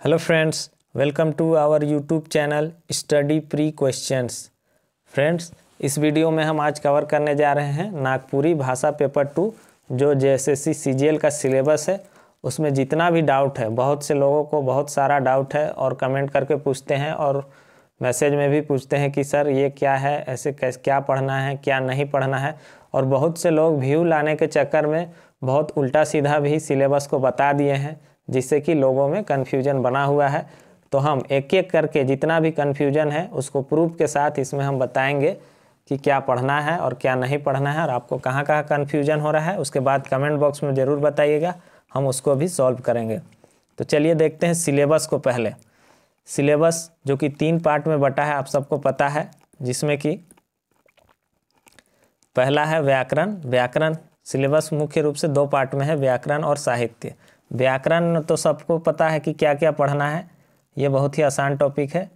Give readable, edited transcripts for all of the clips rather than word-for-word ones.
Hello friends, welcome to our YouTube channel study pre questions. Friends, इस video में हम आज कवर करने जा रहे हैं नागपुरी भाषा पेपर 2 जो जेएसएससी सीजीएल का सिलेबस है। उसमें जितना भी डाउट है, बहुत से लोगों को बहुत सारा डाउट है और कमेंट करके पूछते हैं और मैसेज में भी पूछते हैं कि सर ये क्या है, ऐसे कैसे क्या पढ़ना है, क्या नहीं पढ़ना है। और बहुत से लोग व्यू लाने के चक्कर में बहुत उल्टा सीधा भी सिलेबस को बता दिए हैं, जिससे कि लोगों में कन्फ्यूजन बना हुआ है। तो हम एक एक करके जितना भी कन्फ्यूजन है उसको प्रूफ के साथ इसमें हम बताएंगे कि क्या पढ़ना है और क्या नहीं पढ़ना है और आपको कहाँ कहाँ कन्फ्यूजन हो रहा है। उसके बाद कमेंट बॉक्स में ज़रूर बताइएगा, हम उसको भी सॉल्व करेंगे। तो चलिए देखते हैं सिलेबस को। पहले सिलेबस जो कि 3 पार्ट में बटा है, आप सबको पता है, जिसमें कि पहला है व्याकरण। व्याकरण सिलेबस मुख्य रूप से 2 पार्ट में है, व्याकरण और साहित्य। व्याकरण तो सबको पता है कि क्या क्या पढ़ना है, ये बहुत ही आसान टॉपिक है।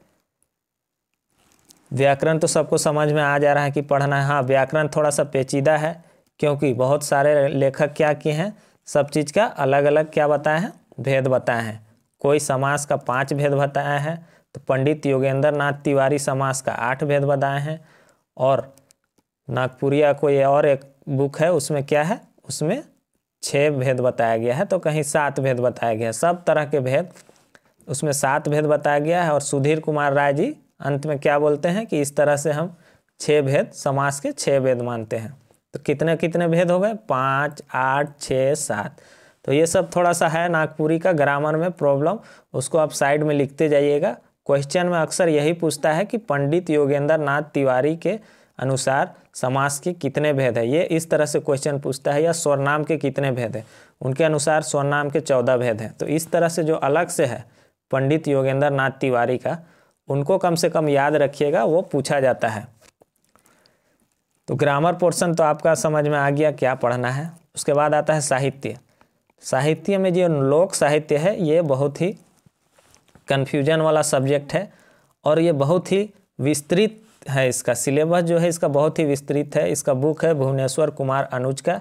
व्याकरण तो सबको समझ में आ जा रहा है कि पढ़ना है। हाँ, व्याकरण थोड़ा सा पेचीदा है, क्योंकि बहुत सारे लेखक क्या किए हैं, सब चीज़ का अलग अलग क्या बताए हैं, भेद बताए हैं। कोई समास का 5 भेद बताया है, तो पंडित योगेंद्र नाथ तिवारी समास का 8 भेद बताए हैं। और नागपुरिया कोई और एक बुक है, उसमें क्या है, उसमें 6 भेद बताया गया है, तो कहीं 7 भेद बताया गया है। सब तरह के भेद उसमें 7 भेद बताया गया है। और सुधीर कुमार राय जी अंत में क्या बोलते हैं कि इस तरह से हम 6 भेद, समास के 6 भेद मानते हैं। तो कितने कितने भेद हो गए, 5, 8, 6, 7। तो ये सब थोड़ा सा है नागपुरी का ग्रामर में प्रॉब्लम, उसको आप साइड में लिखते जाइएगा। क्वेश्चन में अक्सर यही पूछता है कि पंडित योगेंद्र नाथ तिवारी के अनुसार समास के कितने भेद है, ये इस तरह से क्वेश्चन पूछता है। या स्वरनाम के कितने भेद है, उनके अनुसार स्वरनाम के 14 भेद हैं। तो इस तरह से जो अलग से है पंडित योगेंद्र नाथ तिवारी का, उनको कम से कम याद रखिएगा, वो पूछा जाता है। तो ग्रामर पोर्शन तो आपका समझ में आ गया क्या पढ़ना है। उसके बाद आता है साहित्य। साहित्य में जो लोक साहित्य है, ये बहुत ही कन्फ्यूजन वाला सब्जेक्ट है और ये बहुत ही विस्तृत है। इसका सिलेबस जो है इसका बहुत ही विस्तृत है। इसका बुक है भुवनेश्वर कुमार अनुज का,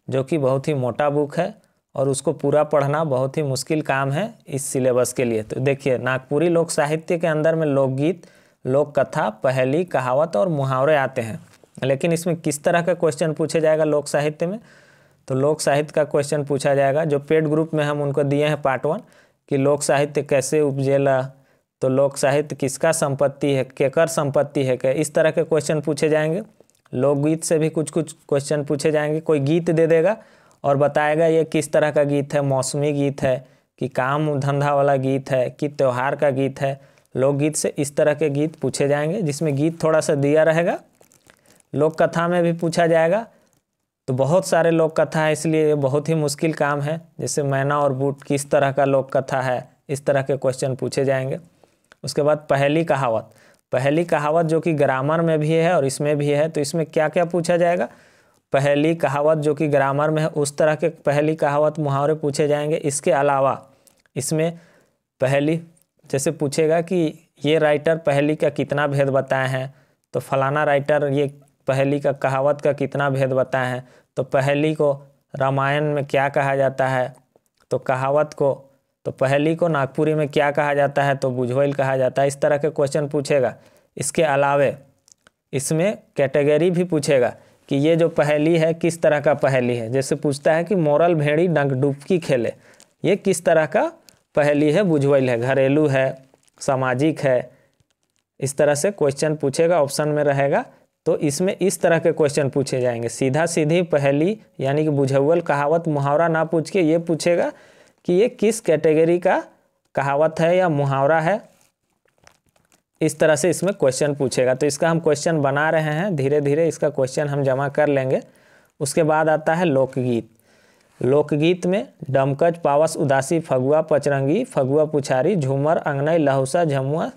जो कि बहुत ही मोटा बुक है और उसको पूरा पढ़ना बहुत ही मुश्किल काम है इस सिलेबस के लिए। तो देखिए, नागपुरी लोक साहित्य के अंदर में लोकगीत, लोक कथा, पहेली, कहावत और मुहावरे आते हैं। लेकिन इसमें किस तरह का क्वेश्चन पूछा जाएगा लोक साहित्य में, तो लोक साहित्य का क्वेश्चन पूछा जाएगा। जो पेड ग्रुप में हम उनको दिए हैं पार्ट 1 कि लोक साहित्य कैसे उपजेला, तो लोक साहित्य किसका संपत्ति है, केकर संपत्ति है, क्या इस तरह के क्वेश्चन पूछे जाएंगे। लोकगीत से भी कुछ कुछ क्वेश्चन पूछे जाएंगे। कोई गीत दे देगा और बताएगा ये किस तरह का गीत है, मौसमी गीत है कि काम धंधा वाला गीत है कि त्यौहार का गीत है। लोकगीत से इस तरह के गीत पूछे जाएंगे, जिसमें गीत थोड़ा सा दिया रहेगा। लोक कथा में भी पूछा जाएगा, तो बहुत सारे लोक कथा है, इसलिए ये बहुत ही मुश्किल काम है। जैसे मैना और बूट किस तरह का लोक कथा है, इस तरह के क्वेश्चन पूछे जाएंगे। उसके बाद पहेली कहावत। पहेली कहावत जो कि ग्रामर में भी है और इसमें भी है, तो इसमें क्या क्या पूछा जाएगा। पहेली कहावत जो कि ग्रामर में है, उस तरह के पहेली कहावत मुहावरे पूछे जाएंगे। इसके अलावा इसमें पहेली जैसे पूछेगा कि ये राइटर पहेली का कितना भेद बताए हैं, तो फलाना राइटर ये पहेली का कहावत का कितना भेद बताए हैं। तो पहेली को रामायण में क्या कहा जाता है, तो कहावत को, तो पहेली को नागपुरी में क्या कहा जाता है, तो बुझवैल कहा जाता है। इस तरह के क्वेश्चन पूछेगा। इसके अलावे इसमें कैटेगरी भी पूछेगा कि ये जो पहेली है किस तरह का पहेली है। जैसे पूछता है कि मोरल भेड़ी डंक डुबकी खेले, ये किस तरह का पहेली है, बुझवैल है, घरेलू है, सामाजिक है। इस तरह से क्वेश्चन पूछेगा, ऑप्शन में रहेगा। तो इसमें इस तरह के क्वेश्चन पूछे जाएंगे। सीधा सीधी पहेली यानी कि बुझवैल कहावत मुहावरा ना पूछ के ये पूछेगा कि ये किस कैटेगरी का कहावत है या मुहावरा है। इस तरह से इसमें क्वेश्चन पूछेगा। तो इसका हम क्वेश्चन बना रहे हैं, धीरे धीरे इसका क्वेश्चन हम जमा कर लेंगे। उसके बाद आता है लोकगीत। लोकगीत में डमकच, पावस, उदासी, फगुआ, पचरंगी, फगुआ पुछारी, झूमर, अंगनई, लहुसा, झमुआ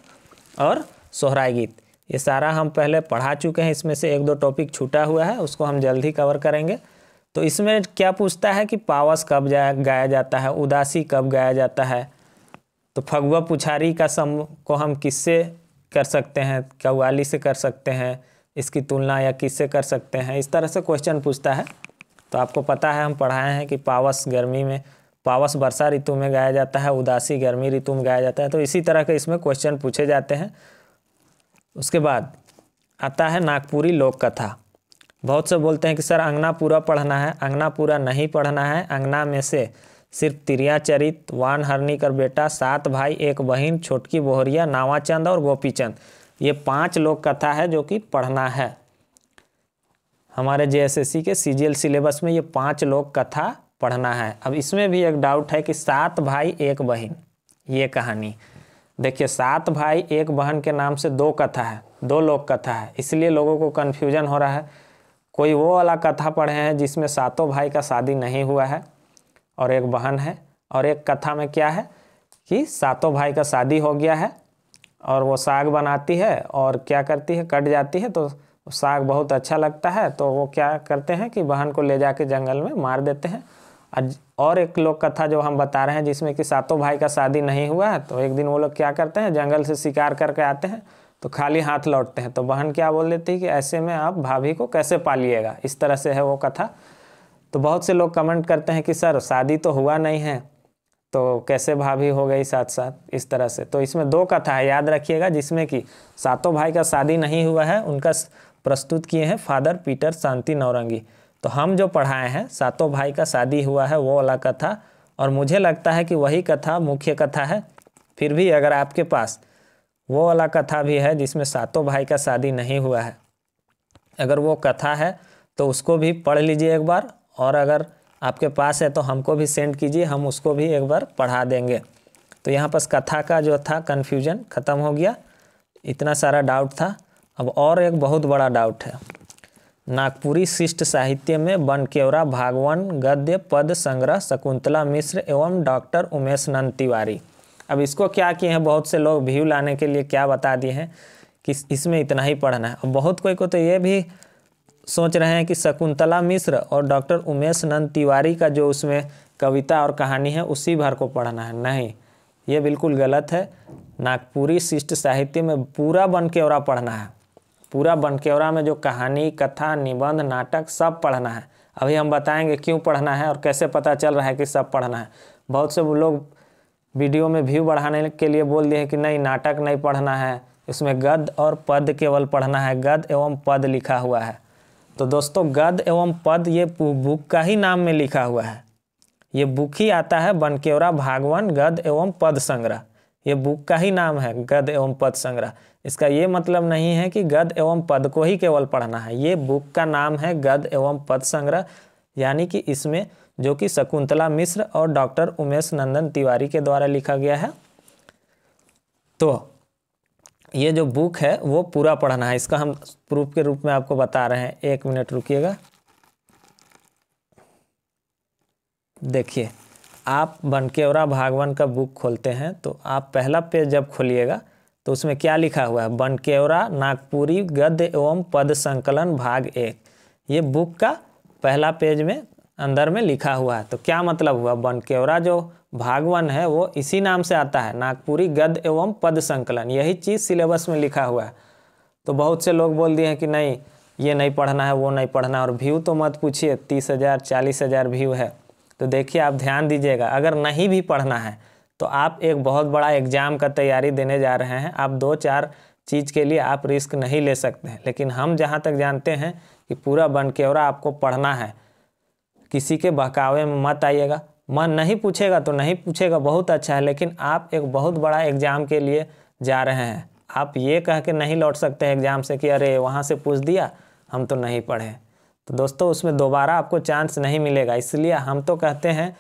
और सोहराय गीत, ये सारा हम पहले पढ़ा चुके हैं। इसमें से 1-2 टॉपिक छूटा हुआ है, उसको हम जल्दी कवर करेंगे। तो इसमें क्या पूछता है कि पावस कब गाया जाता है, उदासी कब गाया जाता है, तो फगुआ पुछारी का सम को हम किससे कर सकते हैं, कव्वाली से कर सकते हैं, इसकी तुलना या किससे कर सकते हैं। इस तरह से क्वेश्चन पूछता है। तो आपको पता है, हम पढ़ाए हैं कि पावस गर्मी में पावस वर्षा ऋतु में गाया जाता है, उदासी गर्मी ऋतु में गाया जाता है। तो इसी तरह के इसमें क्वेश्चन पूछे जाते हैं। उसके बाद आता है नागपुरी लोक कथा। बहुत से बोलते हैं कि सर अंगना पूरा पढ़ना है। अंगना पूरा नहीं पढ़ना है। अंगना में से सिर्फ तिरिया चरित, वान हरनी कर बेटा, 7 भाई 1 बहन, छोटकी बोहरिया, नावाचंद और गोपीचंद, ये 5 लोक कथा है जो कि पढ़ना है। हमारे JSSC के CGL सिलेबस में ये 5 लोक कथा पढ़ना है। अब इसमें भी एक डाउट है कि 7 भाई 1 बहन, ये कहानी देखिए, 7 भाई 1 बहन के नाम से 2 कथा है, 2 लोक कथा है, इसलिए लोगों को कन्फ्यूजन हो रहा है। कोई वो वाला कथा पढ़े हैं जिसमें 7 भाई का शादी नहीं हुआ है और 1 बहन है, और एक कथा में क्या है कि 7 भाई का शादी हो गया है और वो साग बनाती है और क्या करती है, कट जाती है तो साग बहुत अच्छा लगता है, तो वो क्या करते हैं कि बहन को ले जाके जंगल में मार देते हैं। और एक लोक कथा जो हम बता रहे हैं जिसमें कि 7 भाई का शादी नहीं हुआ है, तो एक दिन वो लोग क्या करते हैं, जंगल से शिकार करके आते हैं तो खाली हाथ लौटते हैं, तो बहन क्या बोल देती है कि ऐसे में आप भाभी को कैसे पालिएगा। इस तरह से है वो कथा। तो बहुत से लोग कमेंट करते हैं कि सर शादी तो हुआ नहीं है तो कैसे भाभी हो गई साथ साथ, इस तरह से। तो इसमें 2 कथा है, याद रखिएगा, जिसमें कि 7 भाई का शादी नहीं हुआ है, उनका प्रस्तुत किए हैं फादर पीटर शांति नौरंगी। तो हम जो पढ़ाए हैं 7 भाई का शादी हुआ है वो वाला कथा, और मुझे लगता है कि वही कथा मुख्य कथा है। फिर भी अगर आपके पास वो वाला कथा भी है जिसमें 7 भाई का शादी नहीं हुआ है, अगर वो कथा है तो उसको भी पढ़ लीजिए एक बार, और अगर आपके पास है तो हमको भी सेंड कीजिए, हम उसको भी एक बार पढ़ा देंगे। तो यहाँ पर कथा का जो था कन्फ्यूजन ख़त्म हो गया, इतना सारा डाउट था। अब और एक बहुत बड़ा डाउट है, नागपुरी शिष्ट साहित्य में बनकेवरा भागवन गद्य पद संग्रह शकुंतला मिश्र एवं डॉक्टर उमेश नंद तिवारी। अब इसको क्या किए हैं, बहुत से लोग व्यू लाने के लिए क्या बता दिए हैं कि इसमें इतना ही पढ़ना है। अब बहुत कोई को तो ये भी सोच रहे हैं कि शकुंतला मिश्र और डॉक्टर उमेश नंद तिवारी का जो उसमें कविता और कहानी है उसी भर को पढ़ना है। नहीं, ये बिल्कुल गलत है। नागपुरी शिष्ट साहित्य में पूरा बनकेवरा पढ़ना है। पूरा बनकेवरा में जो कहानी, कथा, निबंध, नाटक सब पढ़ना है। अभी हम बताएंगे क्यों पढ़ना है और कैसे पता चल रहा है कि सब पढ़ना है। बहुत से लोग वीडियो में व्यू बढ़ाने के लिए बोल दिए हैं कि नहीं नाटक नहीं पढ़ना है, इसमें गद्य और पद केवल पढ़ना है, गद्य एवं पद लिखा हुआ है। तो दोस्तों गद्य एवं पद ये बुक का ही नाम में लिखा हुआ है। ये बुक ही आता है बनकेवरा भागवन गद्य एवं पद संग्रह, ये बुक का ही नाम है गद्य एवं पद संग्रह। इसका ये मतलब नहीं है कि गद्य एवं पद को ही केवल पढ़ना है, ये बुक का नाम है गद्य एवं पद संग्रह, यानी कि इसमें जो कि शकुंतला मिश्र और डॉक्टर उमेश नंदन तिवारी के द्वारा लिखा गया है। तो ये जो बुक है वो पूरा पढ़ना है। इसका हम प्रूफ के रूप में आपको बता रहे हैं, 1 मिनट रुकिएगा। देखिए, आप बनकेवरा भागवन का बुक खोलते हैं तो आप पहला पेज जब खोलिएगा तो उसमें क्या लिखा हुआ है, बनकेवरा नागपुरी गद्य एवं पद संकलन भाग 1। ये बुक का पहला पेज में अंदर में लिखा हुआ है। तो क्या मतलब हुआ, बनकेवरा जो भागवन है वो इसी नाम से आता है, नागपुरी गद्य एवं पद संकलन, यही चीज़ सिलेबस में लिखा हुआ है। तो बहुत से लोग बोल दिए हैं कि नहीं ये नहीं पढ़ना है, वो नहीं पढ़ना है, और व्यू तो मत पूछिए, 30,000 40,000 व्यू है। तो देखिए आप ध्यान दीजिएगा, अगर नहीं भी पढ़ना है तो आप एक बहुत बड़ा एग्ज़ाम का तैयारी देने जा रहे हैं, आप 2-4 चीज़ के लिए आप रिस्क नहीं ले सकते हैं। लेकिन हम जहाँ तक जानते हैं कि पूरा बनकेवरा आपको पढ़ना है, किसी के बहकावे में मत आइएगा। मन नहीं पूछेगा तो नहीं पूछेगा, बहुत अच्छा है, लेकिन आप एक बहुत बड़ा एग्ज़ाम के लिए जा रहे हैं। आप ये कह के नहीं लौट सकते हैं एग्ज़ाम से कि अरे वहाँ से पूछ दिया, हम तो नहीं पढ़े। तो दोस्तों उसमें दोबारा आपको चांस नहीं मिलेगा। इसलिए हम तो कहते हैं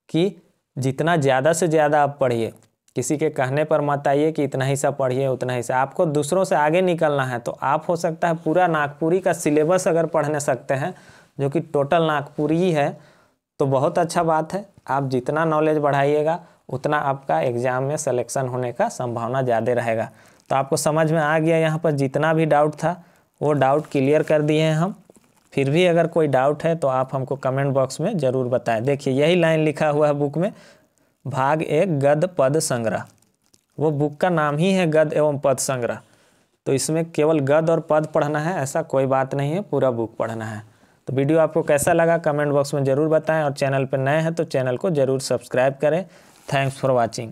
कि जितना ज़्यादा से ज़्यादा आप पढ़िए, किसी के कहने पर मत आइए कि इतना ही सा पढ़िए उतना ही सा। आपको दूसरों से आगे निकलना है तो आप हो सकता है पूरा नागपुरी का सिलेबस अगर पढ़ने सकते हैं, जो कि टोटल नागपुरी ही है, तो बहुत अच्छा बात है। आप जितना नॉलेज बढ़ाइएगा उतना आपका एग्ज़ाम में सिलेक्शन होने का संभावना ज़्यादा रहेगा। तो आपको समझ में आ गया, यहाँ पर जितना भी डाउट था वो डाउट क्लियर कर दिए हैं हम। फिर भी अगर कोई डाउट है तो आप हमको कमेंट बॉक्स में ज़रूर बताएं। देखिए यही लाइन लिखा हुआ है बुक में, भाग 1 गद्य पद संग्रह, वो बुक का नाम ही है गद्य एवं पद संग्रह। तो इसमें केवल गद्य और पद पढ़ना है ऐसा कोई बात नहीं है, पूरा बुक पढ़ना है। तो वीडियो आपको कैसा लगा कमेंट बॉक्स में ज़रूर बताएं और चैनल पर नए हैं तो चैनल को ज़रूर सब्सक्राइब करें। Thanks for watching.